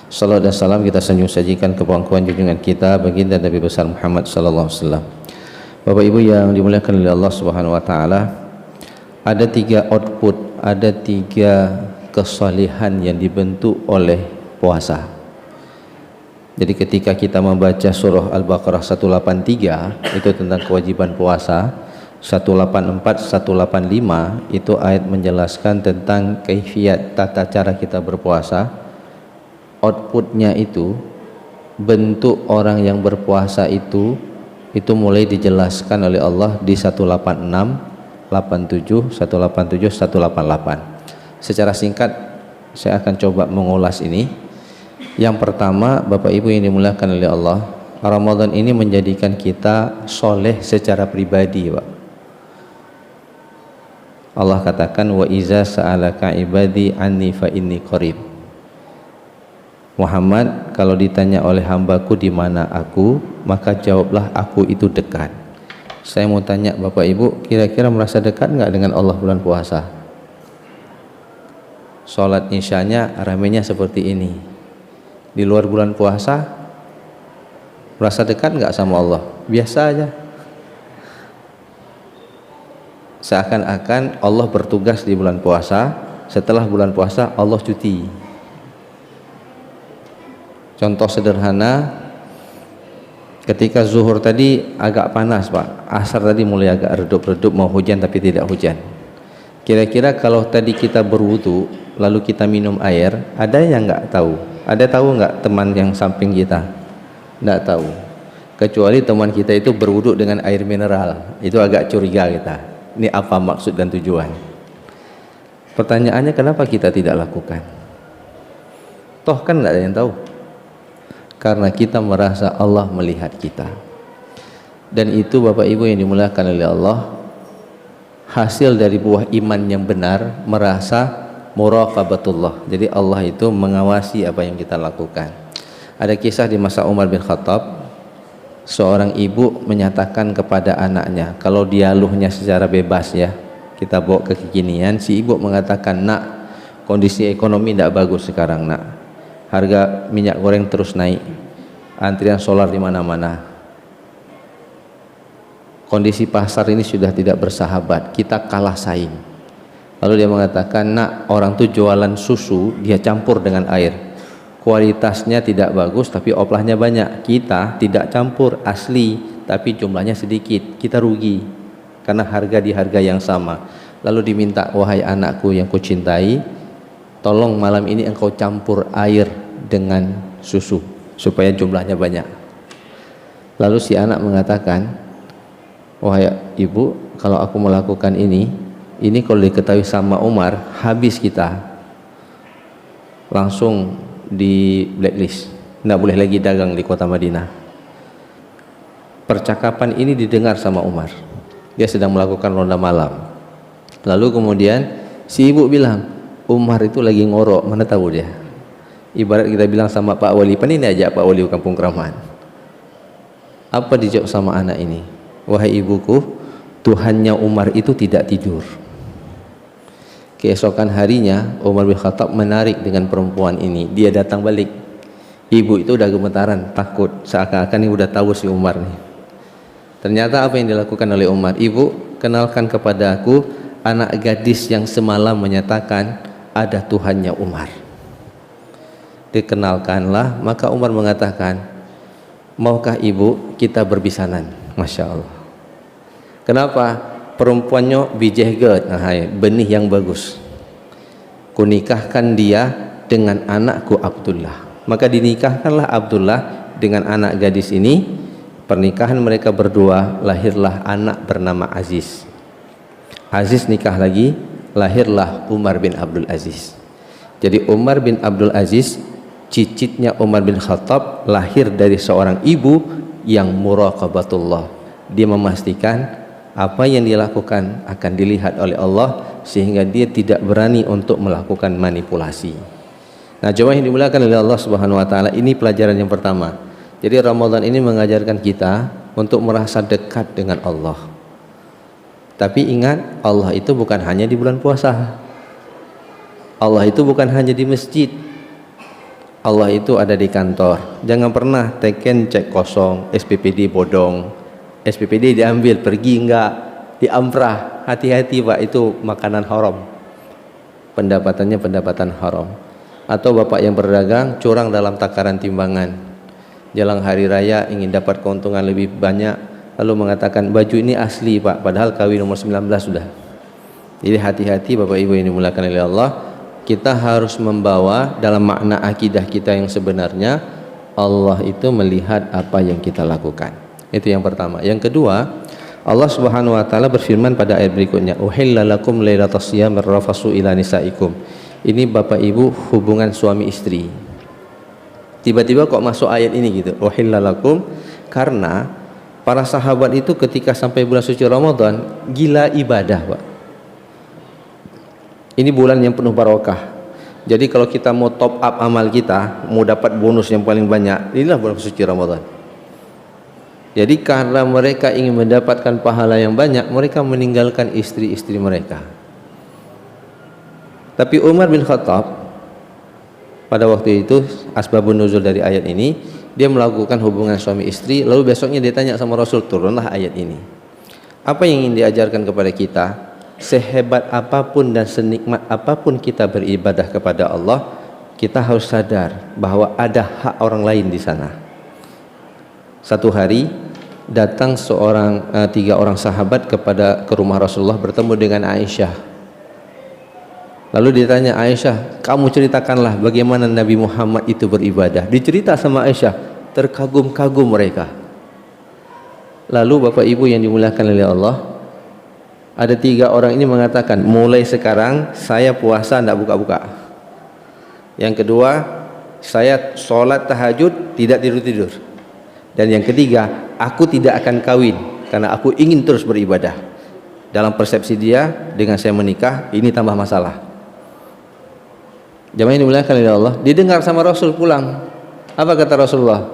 Salam dan salam kita sanjung sajikan ke pangkuan junjungan kita baginda Nabi besar Muhammad sallallahu alaihi wasallam. Bapak Ibu yang dimuliakan oleh Allah Subhanahu wa taala, ada 3 output, ada 3 kesalehan yang dibentuk oleh puasa. Jadi ketika kita membaca surah Al-Baqarah 183 itu tentang kewajiban puasa, 184, 185 itu ayat menjelaskan tentang kaifiat tata cara kita berpuasa. Outputnya itu, bentuk orang yang berpuasa itu mulai dijelaskan oleh Allah di 186, 87, 187, 188. Secara singkat saya akan coba mengulas ini. Yang pertama, Bapak Ibu yang dimuliakan oleh Allah, Ramadan ini menjadikan kita soleh secara pribadi, Pak. Allah katakan, wa iza sa'alaka ibadi anni fa inni qarib. Muhammad, kalau ditanya oleh hambaku di mana aku, maka jawablah aku itu dekat. Saya mau tanya Bapak Ibu, kira-kira merasa dekat nggak dengan Allah bulan puasa? Sholat isyanya ramenya seperti ini. Di luar bulan puasa, merasa dekat nggak sama Allah? Biasa aja. Seakan-akan Allah bertugas di bulan puasa, setelah bulan puasa Allah cuti. Contoh sederhana, ketika zuhur tadi agak panas Pak, asar tadi mulai agak redup-redup, mau hujan tapi tidak hujan. Kira-kira kalau tadi kita berwudu lalu kita minum air, ada yang nggak tahu? Ada tahu nggak teman yang samping kita? Nggak tahu. Kecuali teman kita itu berwudu dengan air mineral, itu agak curiga kita. Ini apa maksud dan tujuan? Pertanyaannya, kenapa kita tidak lakukan? Toh kan nggak ada yang tahu. Karena kita merasa Allah melihat kita. Dan itu Bapak Ibu yang dimuliakan oleh Allah, hasil dari buah iman yang benar, merasa muraqabatullah. Jadi Allah itu mengawasi apa yang kita lakukan. Ada kisah di masa Umar bin Khattab, seorang ibu menyatakan kepada anaknya, kalau dialognya secara bebas ya, kita bawa ke kekinian, si ibu mengatakan, nak, kondisi ekonomi tidak bagus sekarang nak. Harga minyak goreng terus naik, antrian solar di mana-mana. Kondisi pasar ini sudah tidak bersahabat, kita kalah saing. Lalu dia mengatakan, nak, orang tuh jualan susu, dia campur dengan air. Kualitasnya tidak bagus, tapi oplahnya banyak. Kita tidak campur, asli, tapi jumlahnya sedikit. Kita rugi, karena harga di harga yang sama. Lalu diminta, wahai anakku yang kucintai, tolong malam ini engkau campur air dengan susu supaya jumlahnya banyak. Lalu si anak mengatakan, wahai ibu, kalau aku melakukan ini kalau diketahui sama Umar, habis kita. Langsung di blacklist, tidak boleh lagi dagang di kota Madinah. Percakapan ini didengar sama Umar, dia sedang melakukan ronda malam. Lalu kemudian si ibu bilang, Umar itu lagi ngorok, mana tahu dia. Ibarat kita bilang sama Pak Wali, ini aja Pak Wali Kampung Kraman. Apa dijawab sama anak ini? Wahai ibuku, Tuhannya Umar itu tidak tidur. Keesokan harinya Umar bin Khattab menarik dengan perempuan ini, dia datang balik. Ibu itu udah gemetaran, takut, seakan-akan ini udah tahu si Umar nih. Ternyata apa yang dilakukan oleh Umar? Ibu, kenalkan kepada aku anak gadis yang semalam menyatakan ada Tuhannya Umar. Dikenalkanlah, maka Umar mengatakan, maukah ibu kita berbisanan? Masya Allah. Kenapa? Perempuannya bijehget, benih yang bagus. Kunikahkan dia dengan anakku Abdullah. Maka dinikahkanlah Abdullah dengan anak gadis ini. Pernikahan mereka berdua, lahirlah anak bernama Aziz. Aziz nikah lagi, lahirlah Umar bin Abdul Aziz. Jadi Umar bin Abdul Aziz, cicitnya Umar bin Khattab, lahir dari seorang ibu yang muraqabatullah. Dia memastikan apa yang dilakukan akan dilihat oleh Allah, sehingga dia tidak berani untuk melakukan manipulasi. Nah, jemaah yang dimuliakan oleh Allah Subhanahu wa taala, ini pelajaran yang pertama. Jadi Ramadan ini mengajarkan kita untuk merasa dekat dengan Allah. Tapi ingat, Allah itu bukan hanya di bulan puasa. Allah itu bukan hanya di masjid. Allah itu ada di kantor. Jangan pernah teken cek kosong, SPPD bodong, SPPD diambil, pergi enggak, diamprah. Hati-hati Pak, itu makanan haram, pendapatannya pendapatan haram. Atau bapak yang berdagang curang dalam takaran timbangan, jelang hari raya ingin dapat keuntungan lebih banyak, lalu mengatakan baju ini asli Pak, padahal KW nomor 19 sudah. Jadi hati-hati Bapak Ibu yang dimuliakan oleh Allah, kita harus membawa dalam makna akidah kita yang sebenarnya, Allah itu melihat apa yang kita lakukan. Itu yang pertama. Yang kedua, Allah Subhanahu wa taala berfirman pada ayat berikutnya, uhilla lakum lailatas siyamir rafasu ila nisaikum. Ini Bapak Ibu hubungan suami istri. Tiba-tiba kok masuk ayat ini gitu, uhilla lakum, karena para sahabat itu ketika sampai bulan suci Ramadan gila ibadah Pak. Ini bulan yang penuh barokah. Jadi kalau kita mau top up amal kita, mau dapat bonus yang paling banyak, inilah bulan suci Ramadan. Jadi karena mereka ingin mendapatkan pahala yang banyak, mereka meninggalkan istri-istri mereka. Tapi Umar bin Khattab pada waktu itu, asbabun nuzul dari ayat ini, dia melakukan hubungan suami istri, lalu besoknya dia tanya sama Rasul, turunlah ayat ini. Apa yang ingin diajarkan kepada kita? Sehebat apapun dan senikmat apapun kita beribadah kepada Allah, kita harus sadar bahwa ada hak orang lain di sana. Satu hari datang tiga orang sahabat ke rumah Rasulullah bertemu dengan Aisyah. Lalu ditanya, Aisyah, kamu ceritakanlah bagaimana Nabi Muhammad itu beribadah. Dicerita sama Aisyah, terkagum-kagum mereka. Lalu Bapak Ibu yang dimuliakan oleh Allah, ada tiga orang ini mengatakan, mulai sekarang saya puasa tidak buka-buka. Yang kedua, saya sholat tahajud tidak tidur-tidur. Dan yang ketiga, aku tidak akan kawin karena aku ingin terus beribadah. Dalam persepsi dia, dengan saya menikah ini tambah masalah. Jamaah yang dimuliakan oleh Allah, didengar sama Rasul pulang. Apa kata Rasulullah?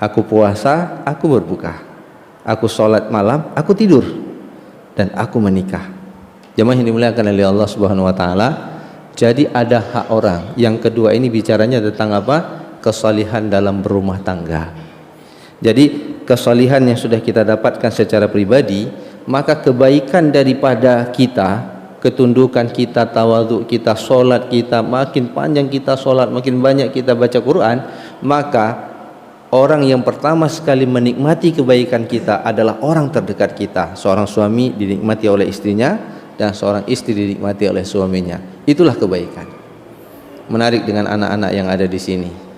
Aku puasa, aku berbuka. Aku sholat malam, aku tidur. Dan aku menikah. Jamaah yang dimuliakan oleh Allah Subhanahu wa taala, jadi ada hak orang. Yang kedua ini bicaranya tentang apa? Kesalihan dalam berumah tangga. Jadi kesalihan yang sudah kita dapatkan secara pribadi, maka kebaikan daripada kita, ketundukan kita, tawadhu kita, solat kita, makin panjang kita solat, makin banyak kita baca Quran, maka orang yang pertama sekali menikmati kebaikan kita adalah orang terdekat kita. Seorang suami dinikmati oleh istrinya dan seorang istri dinikmati oleh suaminya. Itulah kebaikan. Menarik dengan anak-anak yang ada di sini.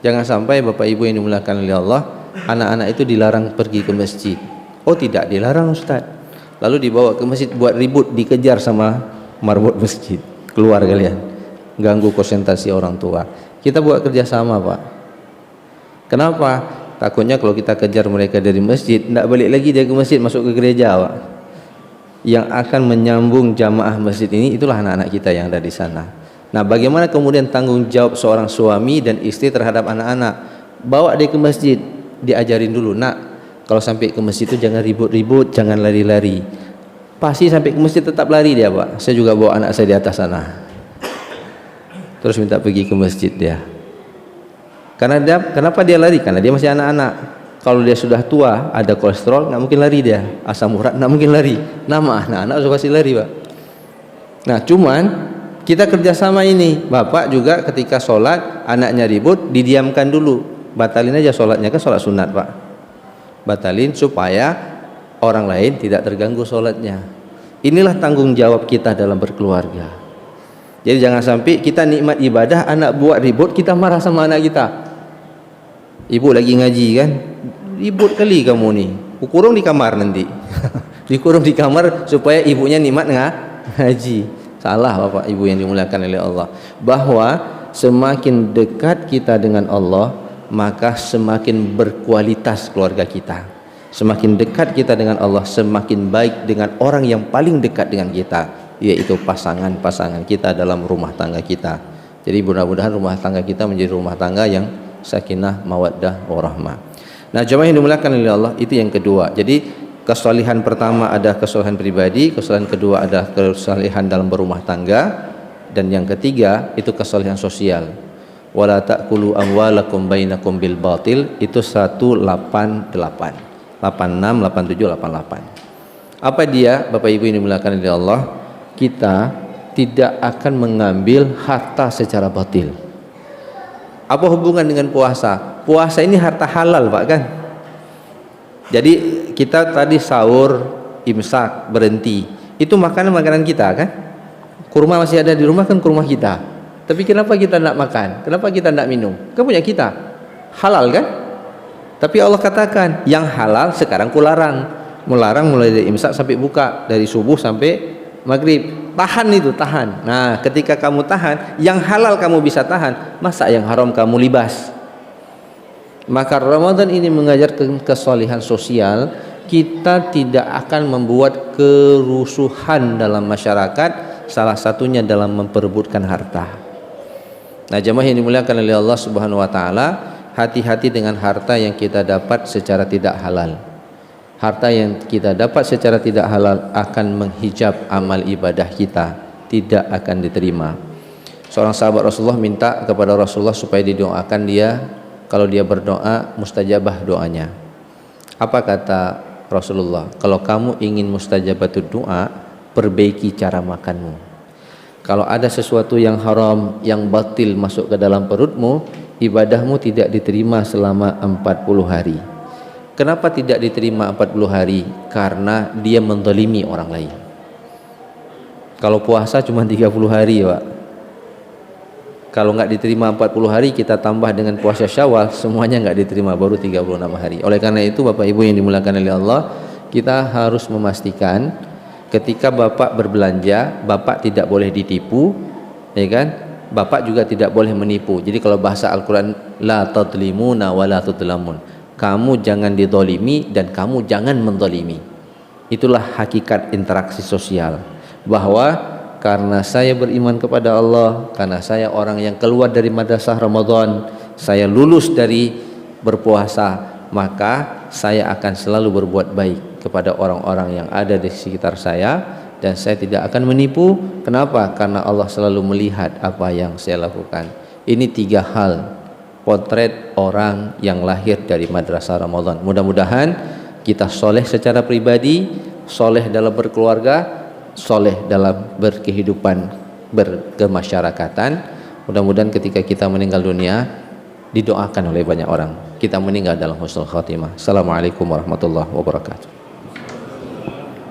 Jangan sampai Bapak Ibu yang dimuliakan oleh Allah, anak-anak itu dilarang pergi ke masjid. Oh tidak, dilarang Ustaz. Lalu dibawa ke masjid buat ribut, dikejar sama marbot masjid. Keluar kalian, ganggu konsentrasi orang tua. Kita buat kerjasama Pak. Kenapa? Takutnya kalau kita kejar mereka dari masjid, tidak balik lagi dia ke masjid, masuk ke gereja Pak. Yang akan menyambung jamaah masjid ini, itulah anak-anak kita yang ada di sana. Nah, bagaimana kemudian tanggung jawab seorang suami dan istri terhadap anak-anak? Bawa dia ke masjid, diajarin dulu, nak, kalau sampai ke masjid itu jangan ribut-ribut, jangan lari-lari. Pasti sampai ke masjid tetap lari dia Pak. Saya juga bawa anak saya di atas sana, terus minta pergi ke masjid dia. Kenapa dia lari? Karena dia masih anak-anak. Kalau dia sudah tua, ada kolesterol, nggak mungkin lari dia. Asam urat nggak mungkin lari. Nama anak-anak suka sih lari Pak. Nah, cuman kita kerjasama ini. Bapak juga ketika sholat, anaknya ribut, didiamkan dulu. Batalin aja sholatnya, kan sholat sunat Pak. Batalin supaya orang lain tidak terganggu sholatnya. Inilah tanggung jawab kita dalam berkeluarga. Jadi jangan sampai kita nikmat ibadah, anak buat ribut, kita marah sama anak kita. Ibu lagi ngaji kan, ribut kali kamu nih, kurung di kamar nanti. Dikurung di kamar supaya ibunya nikmat ngaji. Salah Bapak Ibu yang dimuliakan oleh Allah. Bahwa semakin dekat kita dengan Allah, maka semakin berkualitas keluarga kita. Semakin dekat kita dengan Allah, semakin baik dengan orang yang paling dekat dengan kita, yaitu pasangan-pasangan kita dalam rumah tangga kita. Jadi mudah-mudahan rumah tangga kita menjadi rumah tangga yang sakinah, mawaddah, warahmah. Nah, jemaah yang dimuliakan oleh Allah, itu yang kedua. Jadi kesalihan pertama ada kesalihan pribadi, kesalihan kedua ada kesalihan dalam berumah tangga, dan yang ketiga itu kesalihan sosial. wala ta'kulu amwalakum bainakum bil batil, itu 188, 86, 87, 88. Apa dia, Bapak Ibu ini dimuliakan oleh Allah? Kita tidak akan mengambil harta secara batil. Apa hubungan dengan puasa? Puasa ini harta halal, Pak, kan? Jadi kita tadi sahur, imsak, berhenti, itu makanan kita, kan? Kurma masih ada di rumah, kan kurma kita. Tapi kenapa kita tidak makan? Kenapa kita tidak minum? Kan punya kita, halal, kan? Tapi Allah katakan yang halal sekarang kularang. Melarang mulai dari imsak sampai buka, dari subuh sampai maghrib. Tahan itu, tahan. Nah, ketika kamu tahan, yang halal kamu bisa tahan, masa yang haram kamu libas? Maka Ramadan ini mengajarkan kesalehan sosial. Kita tidak akan membuat kerusuhan dalam masyarakat, salah satunya dalam memperebutkan harta. Nah, jemaah yang dimuliakan oleh Allah Subhanahu wa taala, hati-hati dengan harta yang kita dapat secara tidak halal. Harta yang kita dapat secara tidak halal akan menghijab amal ibadah kita, tidak akan diterima. Seorang sahabat Rasulullah minta kepada Rasulullah supaya didoakan dia, kalau dia berdoa mustajabah doanya. Apa kata Rasulullah? Kalau kamu ingin mustajabatud doa, perbaiki cara makanmu. Kalau ada sesuatu yang haram, yang batil masuk ke dalam perutmu, ibadahmu tidak diterima selama 40 hari. Kenapa tidak diterima 40 hari? Karena dia menzalimi orang lain. Kalau puasa cuma 30 hari, Pak. Kalau nggak diterima 40 hari, kita tambah dengan puasa Syawal, semuanya nggak diterima, baru 36 hari. Oleh karena itu, Bapak Ibu yang dimuliakan oleh Allah, kita harus memastikan ketika Bapak berbelanja, Bapak tidak boleh ditipu, ya kan? Bapak juga tidak boleh menipu. Jadi kalau bahasa Al-Quran, la tadlimuna wa la tudlamun. Kamu jangan didolimi dan kamu jangan mendolimi. Itulah hakikat interaksi sosial, bahwa karena saya beriman kepada Allah, karena saya orang yang keluar dari madrasah Ramadan, saya lulus dari berpuasa, maka saya akan selalu berbuat baik kepada orang-orang yang ada di sekitar saya, dan saya tidak akan menipu. Kenapa? Karena Allah selalu melihat apa yang saya lakukan. Ini 3 hal potret orang yang lahir dari madrasah Ramadan. Mudah-mudahan kita soleh secara pribadi, soleh dalam berkeluarga, soleh dalam berkehidupan berkemasyarakatan. Mudah-mudahan ketika kita meninggal dunia didoakan oleh banyak orang, kita meninggal dalam husnul khatimah. Assalamualaikum warahmatullahi wabarakatuh.